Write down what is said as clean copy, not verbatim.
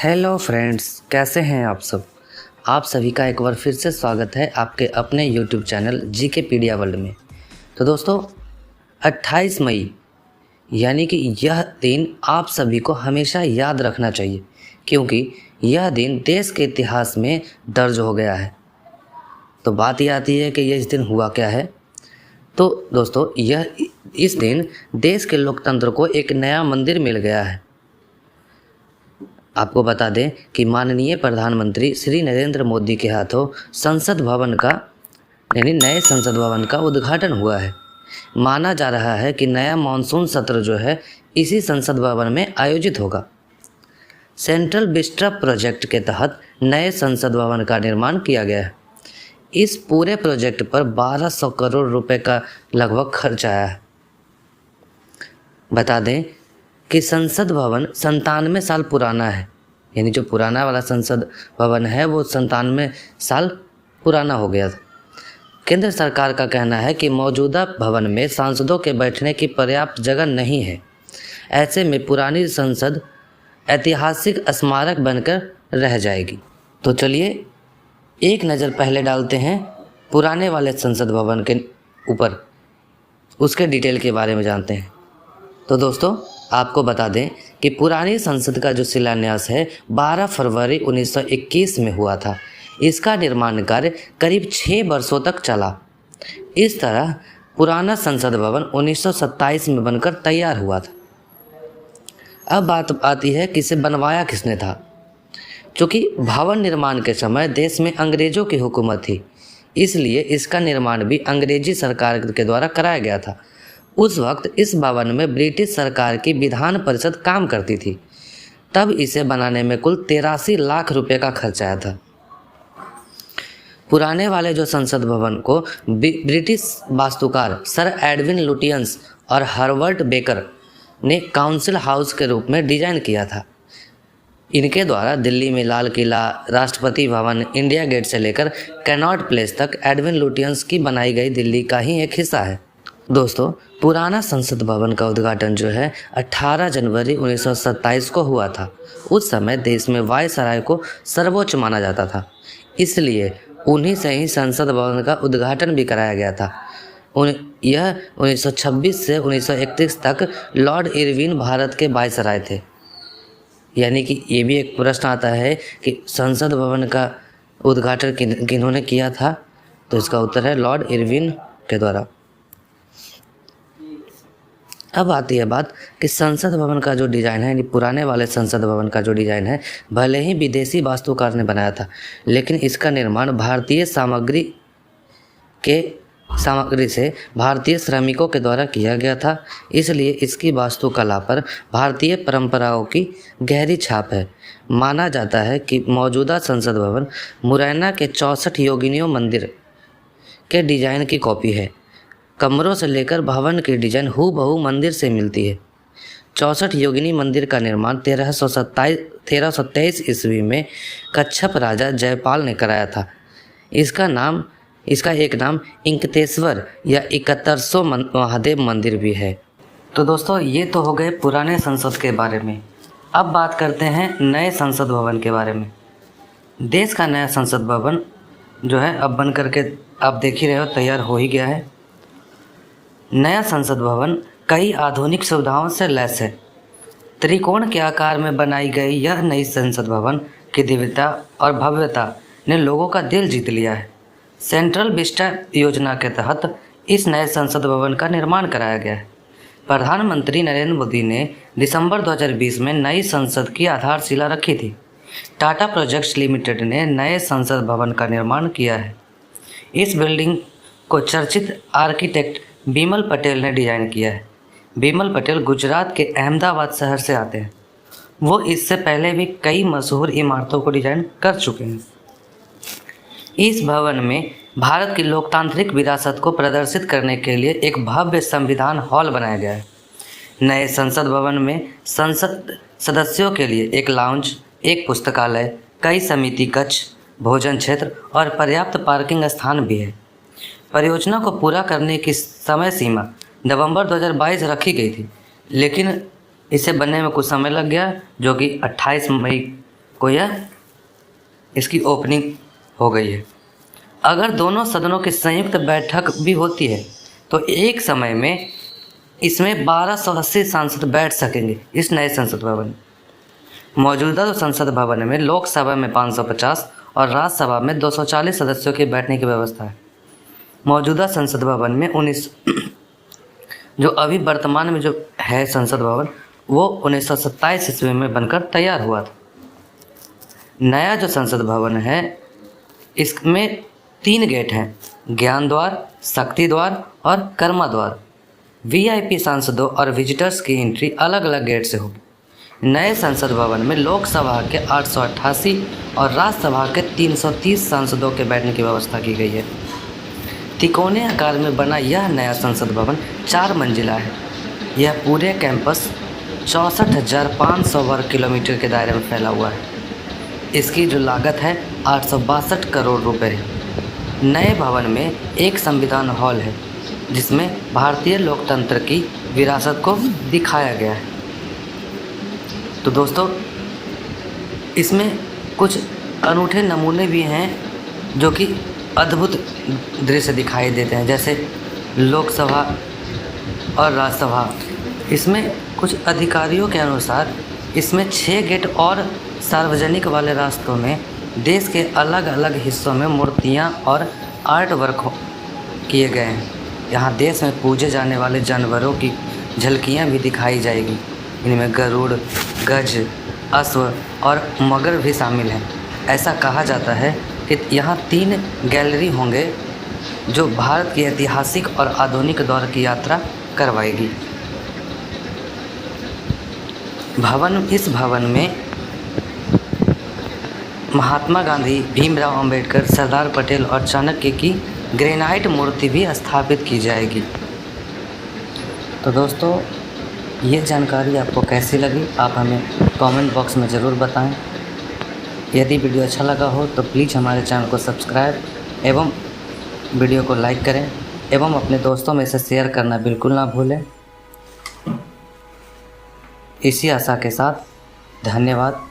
Hello friends, कैसे हैं आप सब। आप सभी का एक बार फिर से स्वागत है आपके अपने यूट्यूब चैनल जीके पीडिया वर्ल्ड में। तो दोस्तों, 28 मई यानी कि यह दिन आप सभी को हमेशा याद रखना चाहिए, क्योंकि यह दिन देश के इतिहास में दर्ज हो गया है। तो बात ये आती है कि यह इस दिन हुआ क्या है। तो दोस्तों, इस दिन देश के लोकतंत्र को एक नया मंदिर मिल गया है। आपको बता दें कि माननीय प्रधानमंत्री श्री नरेंद्र मोदी के हाथों संसद भवन का यानी नए संसद भवन का उद्घाटन हुआ है। माना जा रहा है कि नया मानसून सत्र जो है इसी संसद भवन में आयोजित होगा। सेंट्रल विस्टा प्रोजेक्ट के तहत नए संसद भवन का निर्माण किया गया है। इस पूरे प्रोजेक्ट पर 1200 करोड़ रुपए का लगभग खर्च आया है। बता दें कि संसद भवन 97 साल पुराना है, यानी जो पुराना वाला संसद भवन है वो 97 साल पुराना हो गया था। केंद्र सरकार का कहना है कि मौजूदा भवन में सांसदों के बैठने की पर्याप्त जगह नहीं है। ऐसे में पुरानी संसद ऐतिहासिक स्मारक बनकर रह जाएगी। तो चलिए एक नज़र पहले डालते हैं पुराने वाले संसद भवन के ऊपर, उसके डिटेल के बारे में जानते हैं। तो दोस्तों, आपको बता दें कि पुरानी संसद का जो शिलान्यास है 12 फरवरी 1921 में हुआ था। इसका निर्माण कार्य करीब 6 वर्षों तक चला। इस तरह पुराना संसद भवन 1927 में बनकर तैयार हुआ था। अब बात आती है कि इसे बनवाया किसने था। चूँकि भवन निर्माण के समय देश में अंग्रेज़ों की हुकूमत थी, इसलिए इसका निर्माण भी अंग्रेजी सरकार के द्वारा कराया गया था। उस वक्त इस भवन में ब्रिटिश सरकार की विधान परिषद काम करती थी। तब इसे बनाने में कुल 83 लाख रुपए का खर्च आया था। पुराने वाले जो संसद भवन को ब्रिटिश वास्तुकार सर एडविन लुटियंस और हर्बर्ट बेकर ने काउंसिल हाउस के रूप में डिजाइन किया था। इनके द्वारा दिल्ली में लाल किला, राष्ट्रपति भवन, इंडिया गेट से लेकर कैनॉट प्लेस तक एडविन लुटियंस की बनाई गई दिल्ली का ही एक हिस्सा है। दोस्तों, पुराना संसद भवन का उद्घाटन जो है 18 जनवरी 1927 को हुआ था। उस समय देश में वायसराय को सर्वोच्च माना जाता था, इसलिए उन्हीं से ही संसद भवन का उद्घाटन भी कराया गया था। यह 1926 से 1931 तक लॉर्ड इरविन भारत के वायसराय थे। यानी कि ये भी एक प्रश्न आता है कि संसद भवन का उद्घाटन किन्होंने किया था, तो इसका उत्तर है लॉर्ड इरविन के द्वारा। अब आती है बात कि संसद भवन का जो डिज़ाइन है, यानी पुराने वाले संसद भवन का जो डिज़ाइन है, भले ही विदेशी वास्तुकार ने बनाया था, लेकिन इसका निर्माण भारतीय सामग्री से भारतीय श्रमिकों के द्वारा किया गया था। इसलिए इसकी वास्तुकला पर भारतीय परंपराओं की गहरी छाप है। माना जाता है कि मौजूदा संसद भवन मुरैना के 64 योगिनियों मंदिर के डिज़ाइन की कॉपी है। कमरों से लेकर भवन की डिजाइन हूबहू मंदिर से मिलती है। 64 योगिनी मंदिर का निर्माण 1323 ईस्वी में कच्छप राजा जयपाल ने कराया था। इसका एक नाम इंकतेश्वर या 7100 महादेव मंदिर भी है। तो दोस्तों, ये तो हो गए पुराने संसद के बारे में। अब बात करते हैं नए संसद भवन के बारे में। देश का नया संसद भवन जो है अब बन करके आप देख ही रहे हो, तैयार हो ही गया है। नया संसद भवन कई आधुनिक सुविधाओं से लैस है। त्रिकोण के आकार में बनाई गई यह नई संसद भवन की दिव्यता और भव्यता ने लोगों का दिल जीत लिया है। सेंट्रल विस्टा योजना के तहत इस नए संसद भवन का निर्माण कराया गया है। प्रधानमंत्री नरेंद्र मोदी ने दिसंबर 2020 में नई संसद की आधारशिला रखी थी। टाटा प्रोजेक्ट्स लिमिटेड ने नए संसद भवन का निर्माण किया है। इस बिल्डिंग को चर्चित आर्किटेक्ट बिमल पटेल ने डिज़ाइन किया है। बिमल पटेल गुजरात के अहमदाबाद शहर से आते हैं। वो इससे पहले भी कई मशहूर इमारतों को डिज़ाइन कर चुके हैं। इस भवन में भारत की लोकतांत्रिक विरासत को प्रदर्शित करने के लिए एक भव्य संविधान हॉल बनाया गया है। नए संसद भवन में संसद सदस्यों के लिए एक लाउंज, एक पुस्तकालय, कई समिति कक्ष, भोजन क्षेत्र और पर्याप्त पार्किंग स्थान भी है। परियोजना को पूरा करने की समय सीमा नवंबर 2022 रखी गई थी, लेकिन इसे बनने में कुछ समय लग गया, जो कि 28 मई को यह इसकी ओपनिंग हो गई है। अगर दोनों सदनों की संयुक्त बैठक भी होती है तो एक समय में इसमें 1280 सांसद बैठ सकेंगे इस नए संसद भवन में। मौजूदा तो संसद भवन में लोकसभा में 550 और राज्यसभा में 240 सदस्यों के बैठने की व्यवस्था है। मौजूदा संसद भवन में 19 जो अभी वर्तमान में जो है संसद भवन वो 1927 ईस्वी में बनकर तैयार हुआ था। नया जो संसद भवन है इसमें 3 गेट हैं, ज्ञान द्वार, शक्ति द्वार और कर्मा द्वार। वीआईपी सांसदों और विजिटर्स की एंट्री अलग अलग गेट से होगी। नए संसद भवन में लोकसभा के 888 और राज्यसभा के 330 सांसदों के बैठने की व्यवस्था की गई है। तिकोने आकार में बना यह नया संसद भवन 4 मंजिला है। यह पूरे कैंपस 64,500 वर्ग किलोमीटर के दायरे में फैला हुआ है। इसकी जो लागत है 862 करोड़ रुपए है। नए भवन में एक संविधान हॉल है जिसमें भारतीय लोकतंत्र की विरासत को दिखाया गया है। तो दोस्तों इसमें कुछ अनूठे नमूने भी हैं जो कि अद्भुत दृश्य दिखाई देते हैं, जैसे लोकसभा और राज्यसभा। इसमें कुछ अधिकारियों के अनुसार इसमें 6 गेट और सार्वजनिक वाले रास्तों में देश के अलग अलग हिस्सों में मूर्तियां और आर्ट वर्क किए गए हैं। यहाँ देश में पूजे जाने वाले जानवरों की झलकियाँ भी दिखाई जाएगी। इनमें गरुड़, गज, अश्व और मगर भी शामिल हैं। ऐसा कहा जाता है कि यहाँ 3 गैलरी होंगे जो भारत की ऐतिहासिक और आधुनिक दौर की यात्रा करवाएगी। इस भवन में महात्मा गांधी, भीमराव अंबेडकर, सरदार पटेल और चाणक्य की ग्रेनाइट मूर्ति भी स्थापित की जाएगी। तो दोस्तों ये जानकारी आपको कैसी लगी आप हमें कमेंट बॉक्स में ज़रूर बताएं। यदि वीडियो अच्छा लगा हो तो प्लीज़ हमारे चैनल को सब्सक्राइब एवं वीडियो को लाइक करें एवं अपने दोस्तों में इसे शेयर करना बिल्कुल ना भूलें। इसी आशा के साथ धन्यवाद।